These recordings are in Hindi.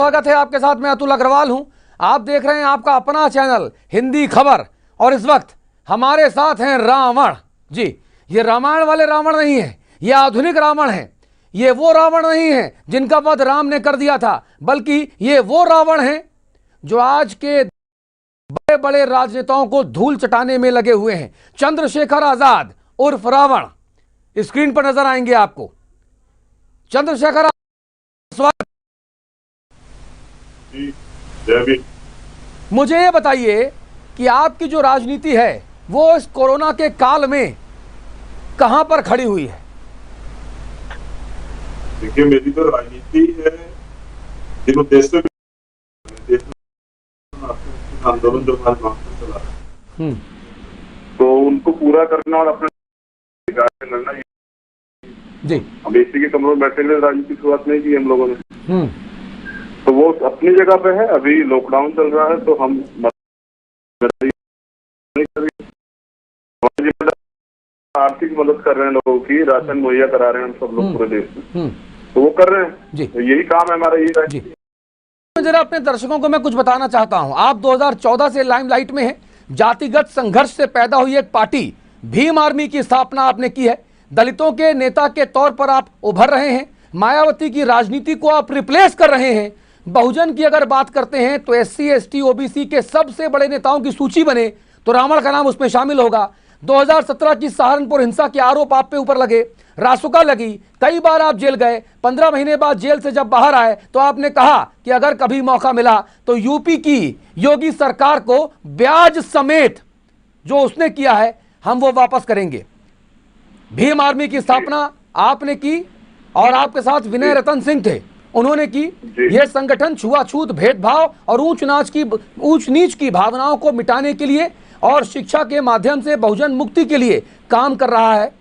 स्वागत है आपके साथ। मैं अतुल अग्रवाल हूं। आप देख रहे हैं आपका अपना चैनल हिंदी खबर और इस वक्त हमारे साथ हैं रावण जी। ये रामायण वाले रावण नहीं है, ये आधुनिक रावण है। ये वो रावण नहीं है जिनका वध राम ने कर दिया था, बल्कि ये वो रावण है जो आज के बड़े बड़े राजनेताओं को धूल चटाने में लगे हुए हैं। चंद्रशेखर आजाद उर्फ रावण स्क्रीन पर नजर आएंगे आपको। चंद्रशेखर आजाद, मुझे ये बताइए कि आपकी जो राजनीति है वो इस कोरोना के काल में कहां पर खड़ी हुई है? देखिए, मेरी तो राजनीति है जिन उद्देश्यों आंदोलन जो चला है तो उनको पूरा करना और अपने करना जी। अब एसी के कमरों में बैठे हुए राजनीति की शुरुआत नहीं की हम लोगों ने, तो वो अपनी जगह पे है। अभी लॉकडाउन चल रहा है तो हम आर्थिक मदद कर रहे हैं, लोगों की राशन मुहैया करा रहे हैं हम सब लोग पूरे देश में, तो वो कर रहे हैं जी। तो यही काम है हमारा, यही जी। जरा अपने दर्शकों को मैं कुछ बताना चाहता हूं। आप 2014 से लाइमलाइट में हैं। जातिगत संघर्ष से पैदा हुई एक पार्टी भीम आर्मी की स्थापना आपने की है। दलितों के नेता के तौर पर आप उभर रहे हैं। मायावती की राजनीति को आप रिप्लेस कर रहे हैं। बहुजन की अगर बात करते हैं तो SC ST OBC के सबसे बड़े नेताओं की सूची बने तो रावण का नाम उसमें शामिल होगा। 2017 की सहारनपुर हिंसा के आरोप आप पे ऊपर लगे, रासुका लगी, कई बार आप जेल गए। 15 महीने बाद जेल से जब बाहर आए तो आपने कहा कि अगर कभी मौका मिला तो यूपी की योगी सरकार को ब्याज समेत जो उसने किया है हम वो वापस करेंगे। भीम आर्मी की स्थापना आपने की और आपके साथ विनय रतन सिंह थे, उन्होंने की। यह संगठन छुआछूत, भेदभाव और ऊंच नीच की भावनाओं को मिटाने के लिए और शिक्षा के माध्यम से बहुजन मुक्ति के लिए काम कर रहा है।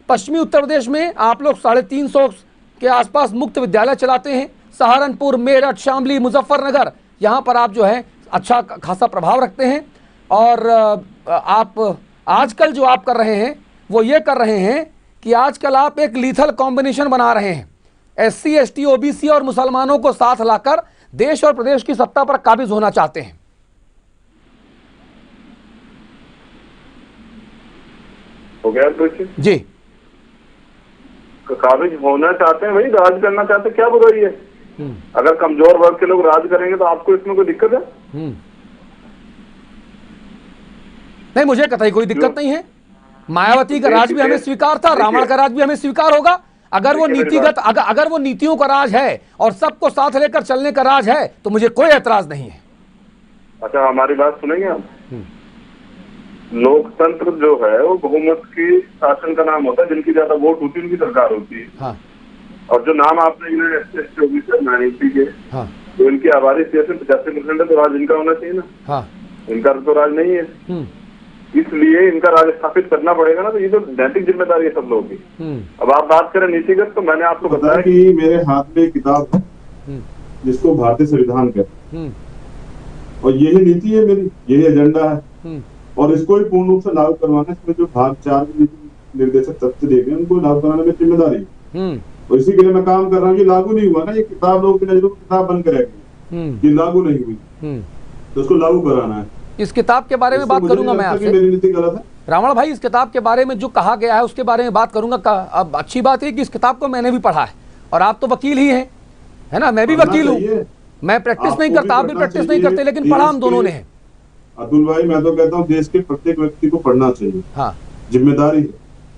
पश्चिमी उत्तर प्रदेश में आप लोग 350 के आसपास मुक्त विद्यालय चलाते हैं। सहारनपुर, मेरठ, शामली, मुजफ्फरनगर, यहाँ पर आप जो है अच्छा खासा प्रभाव रखते हैं। और आप आजकल जो आप कर रहे हैं वो ये कर रहे हैं कि आजकल आप एक लीथल कॉम्बिनेशन बना रहे हैं। SC ST OBC और मुसलमानों को साथ लाकर देश और प्रदेश की सत्ता पर काबिज होना चाहते हैं। हो गया जी, काबिज होना चाहते हैं, वही राज करना चाहते हैं, क्या बुराई है? अगर कमजोर वर्ग के लोग राज करेंगे तो आपको इसमें कोई दिक्कत है? नहीं, मुझे कतई कोई दिक्कत नहीं है। मायावती का राज भी हमें स्वीकार था, रावण का राज भी हमें स्वीकार होगा। अगर वो नीतिगत अगर वो नीतियों का राज है और सबको साथ लेकर चलने का राज है तो मुझे कोई एतराज नहीं है। अच्छा, हमारी बात सुनेंगे आप? लोकतंत्र जो है वो बहुमत की शासन का नाम होता है। जिनकी ज्यादा वोट होती है उनकी सरकार होती है। हाँ। और जो नाम आपने SC ST OBC माइनॉरिटी के, हाँ, तो इनकी आबादी 85% है, तो राज इनका होना चाहिए ना। हाँ। इनका तो राज नहीं है, इसलिए इनका राज स्थापित करना पड़ेगा ना। तो ये तो नैतिक जिम्मेदारी है सब लोगों की। अब आप बात करें नीतिगत, तो मैंने आपको बताया कि मेरे हाथ में एक किताब है जिसको भारतीय संविधान कहते हैं, और यही नीति है मेरी, यही एजेंडा है, और इसको ही पूर्ण रूप से लागू करवाना। इसमें जो भाग 4 नीति निर्देशक तथ्य देखे उनको लागू कराने में जिम्मेदारी है, और इसी के लिए मैं काम कर रहा हूँ। ये लागू नहीं हुआ ना, ये किताब लोगों की नजरों में किताब बन कर रहेगी, ये लागू नहीं हुई, तो उसको लागू कराना है। इस किताब के बारे में बात करूंगा मैं आपसे। मेरी नीति गलत है रावण भाई, इस किताब के बारे में जो कहा गया है उसके बारे में बात करूंगा। अब अच्छी बात है कि इस किताब को मैंने भी पढ़ा है, और आप तो वकील ही हैं, है ना? मैं भी वकील हूँ। मैं प्रैक्टिस नहीं करता, आप भी प्रैक्टिस नहीं करते, लेकिन पढ़ा हम दोनों ने है। अतुल भाई, मैं तो कहता हूँ देश के प्रत्येक व्यक्ति को पढ़ना चाहिए। हाँ, जिम्मेदारी है।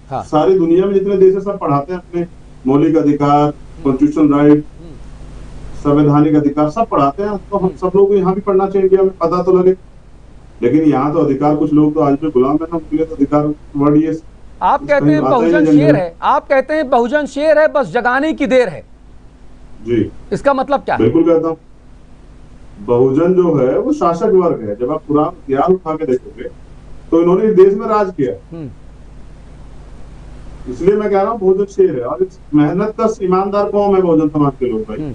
हाँ। सारी दुनिया में जितने देश है सब पढ़ाते हैं अपने मौलिक अधिकार, कॉन्स्टिट्यूशनल राइट, संवैधानिक अधिकार सब पढ़ाते हैं। तो हम सब लोग को यहाँ भी पढ़ना चाहिए, हमें पता तो लगे। लेकिन यहाँ तो अधिकार, कुछ लोग तो आज भी गुलाम है ना, उनके लिए तो अधिकार वर्ड ये आप कहते हैं बहुजन शेर है, आप कहते हैं बहुजन शेर है, बस जगाने की देर है जी। इसका मतलब क्या? बिल्कुल कहता हूँ, बहुजन जो है वो शासक वर्ग है। जब आप पुराना इतिहास उठा के देखोगे तो इन्होंने इस देश में राज किया, इसलिए मैं कह रहा हूँ बहुजन शेर है। और मेहनत का ईमानदार कौन है? बहुजन समाज के लोग भाई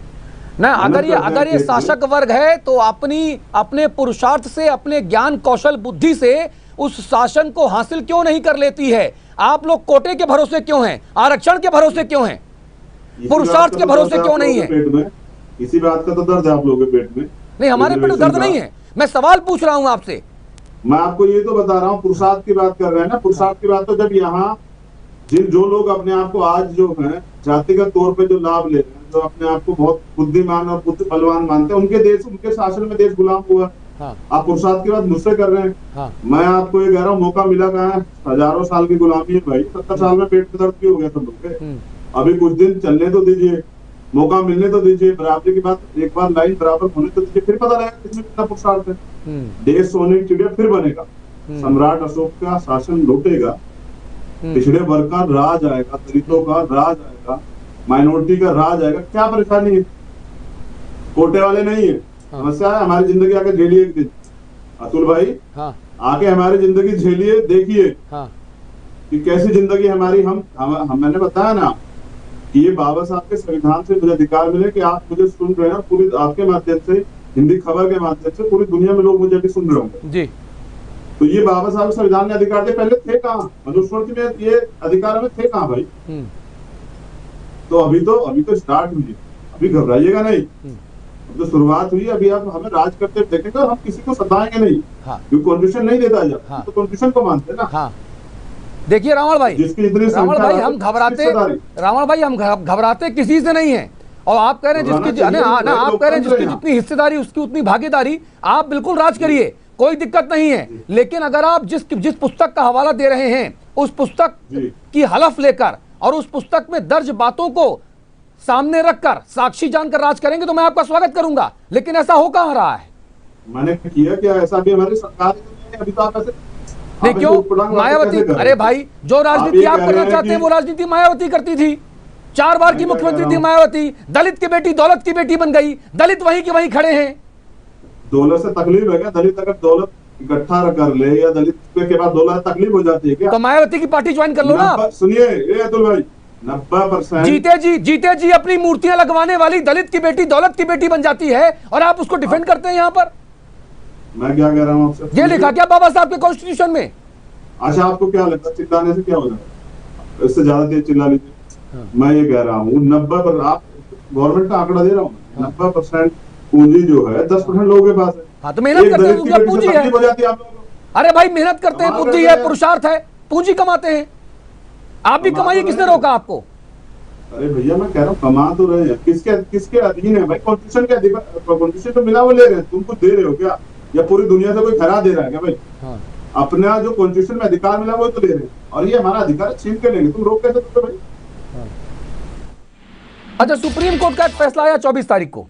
ना। अगर ये शासक वर्ग है तो अपने पुरुषार्थ से, अपने ज्ञान कौशल बुद्धि से उस शासन को हासिल क्यों नहीं कर लेती है? आप लोग कोटे के भरोसे क्यों हैं? आरक्षण के भरोसे क्यों हैं? पुरुषार्थ के भरोसे क्यों नहीं है? इसी बात का तो दर्द है आप लोगों के पेट में। नहीं, हमारे पेट में दर्द नहीं है, मैं सवाल पूछ रहा हूं आपसे। मैं आपको ये तो बता रहा हूँ, पुरुषार्थ की बात कर रहे हैं ना। पुरुषार्थ की बात तो जब यहाँ जो लोग अपने आप को आज जो है जातिगत तौर पे जो लाभ ले रहे हैं, जो अपने आप को बहुत बुद्धिमान और बुद्ध बलवान मानते हैं, उनके देश, उनके शासन में देश गुलाम हुआ। हाँ। आप पुरुषार्थ की बात मुझसे कर रहे हैं। हाँ। मैं आपको ये कह रहा हूँ, मौका मिला कहाँ है? हजारों साल की गुलामी है भाई। 70 साल में पेट में दर्द भी हो गया सब लोग के। अभी कुछ दिन चलने तो दीजिए, मौका मिलने तो दीजिए, बराबरी की बात, एक बार लाइन बराबर होने तो दीजिए, फिर पता लगेगा किसमें कितना पुरुषार्थ है। देश सोने की चिड़िया फिर बनेगा। सम्राट अशोक का शासन लौटेगा, पिछड़े वर्ग का राज आएगा, दलितों का राज आएगा, माइनॉरिटी का राज आएगा। क्या परेशानी है? कोटे वाले नहीं है। समस्या है हमारी जिंदगी आके झेलिए एक दिन। अतुल भाई, हाँ। आके हमारी जिंदगी झेलिए, देखिए हाँ। कि कैसी जिंदगी हमारी। हम मैंने बताया ना कि ये बाबा साहब के संविधान से मुझे अधिकार मिले कि आप मुझे सुन रहे हैं, पूरी आपके माध्यम से, हिंदी खबर के माध्यम से पूरी दुनिया में लोग मुझे भी सुन रहे होंगे जी। तो ये बाबा साहब संविधान ने अधिकार दे, पहले थे कहाँ? मनुस्मृति में ये अधिकार हमें थे कहाँ भाई? तो अभी तो स्टार्ट हुई है, अभी घबराइएगा नहीं। तो शुरुआत हुई, अभी आप हमें राज करते देखेंगे, हम किसी को सताएंगे नहीं। हाँ। क्योंकि कॉन्स्टिट्यूशन नहीं देता जब, हाँ। तो कॉन्स्टिट्यूशन को मानते हैं ना। हाँ। देखिए रावण भाई, रावण भाई हम घबराते किसी से नहीं है। और आप कह रहे हैं जिसकी आप कह रहे हैं जिसकी जितनी हिस्सेदारी उसकी उतनी भागीदारी, आप बिल्कुल राज करिए, कोई दिक्कत नहीं है। लेकिन अगर आप जिस पुस्तक का हवाला दे रहे हैं, उस पुस्तक की हलफ लेकर और उस पुस्तक में दर्ज बातों को सामने रखकर साक्षी जानकर राज करेंगे तो मैं आपका स्वागत करूंगा। लेकिन ऐसा हो कहाँ रहा है? मैंने किया क्या ऐसा? भी हमारी सरकार अभी तो आप ऐसे नहीं, क्यों मायावती? अरे भाई, जो राजनीति आप करना चाहते हैं वो राजनीति मायावती करती थी। 4 बार की मुख्यमंत्री थी मायावती। दलित की बेटी दौलत की बेटी बन गई। दलित वहीं के वहीं खड़े हैं। दौलत से तकलीफ है क्या? दलित अगर दौलत इकट्ठा कर ले या दलित के बाद दौलत तकलीफ हो जाती है क्या? तो मायावती की पार्टी ज्वाइन कर लो ना। सुनिए अतुल भाई, 90% जीते जी अपनी मूर्तियां लगवाने वाली दलित की बेटी दौलत की बेटी बन जाती है और आप उसको डिफेंड करते हैं यहाँ पर। मैं क्या कह रहा हूँ आपसे? ये लिखा क्या बाबा साहब के कॉन्स्टिट्यूशन में? अच्छा, आपको क्या लगता है चिल्लाने से क्या हो जाएगा? इससे ज्यादा तेज चिल्ला लीजिए। मैं ये कह रहा हूँ 90%, आप गवर्नमेंट का आंकड़ा दे रहा हूँ, 90% पूंजी जो है 10% लोगों के पास है। हाँ, तो मेहनत करते हैं, पूंजी है। हो जाती है आप लोगों को। अरे भाई, मेहनत करते हैं, बुद्धि है, पुरुषार्थ है, पूंजी कमाते हैं। आप भी कमाइए, किसने रोका आपको? अरे भैया, मैं कह रहा हूँ कमा तो रहे हैं। किसके अधीन है भाई? कॉन्स्टिट्यूशन के अधिकार, कॉन्स्टिट्यूशन तो मिला वो ले रहे हैं, तुम कुछ दे रहे हो क्या? या पूरी दुनिया से कोई खरा दे रहा है क्या भाई? हाँ। अपना जो कॉन्स्टिट्यूशन में अधिकार मिला वो तो ले रहे हैं, और ये हमारा अधिकार छीन के लेंगे, तुम रोक कैसे सकते भाई? हाँ। अच्छा, सुप्रीम कोर्ट का एक फैसला आया 24 तारीख को।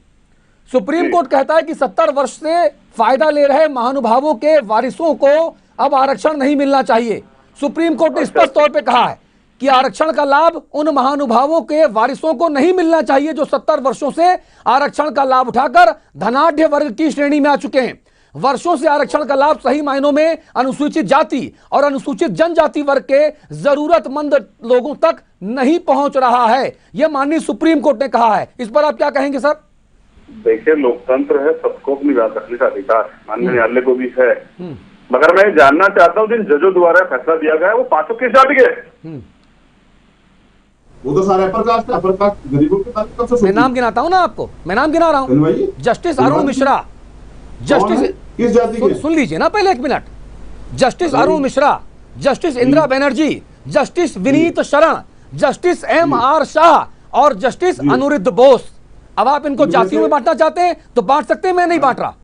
सुप्रीम कोर्ट कहता है कि 70 वर्ष से फायदा ले रहे महानुभावों के वारिसों को अब आरक्षण नहीं मिलना चाहिए। सुप्रीम कोर्ट ने स्पष्ट तौर पे कहा है कि आरक्षण का लाभ उन महानुभावों के वारिसों को नहीं मिलना चाहिए जो 70 वर्षों से आरक्षण का लाभ उठाकर धनाढ्य वर्ग की श्रेणी में आ चुके हैं। वर्षों से आरक्षण का लाभ सही मायनों में अनुसूचित जाति और अनुसूचित जनजाति वर्ग के जरूरतमंद लोगों तक नहीं पहुंच रहा है, यह माननीय सुप्रीम कोर्ट ने कहा है। इस पर आप क्या कहेंगे सर? देखिए, लोकतंत्र है, सबको अपनी बात रखने का अधिकार माननीय न्यायालय को भी है। मगर मैं जानना चाहता हूँ, जिन जजों द्वारा फैसला दिया गया है वो 5 केस डाल गए। वो तो सारे अपर कास्ट गरीबों के साथ कब से? मैं नाम गिनाता हूँ ना आपको, मैं नाम गिना रहा हूँ। जस्टिस अरुण मिश्रा, जस्टिस किस जाति के? सुन लीजिए ना पहले 1 minute. Justice Arun Mishra, justice Indira Banerjee, justice Vineet शरण, जस्टिस MR शाह और जस्टिस अनिरुद्ध बोस। अब आप इनको जातियों में बांटना चाहते हैं तो बांट सकते हैं, मैं नहीं बांट रहा।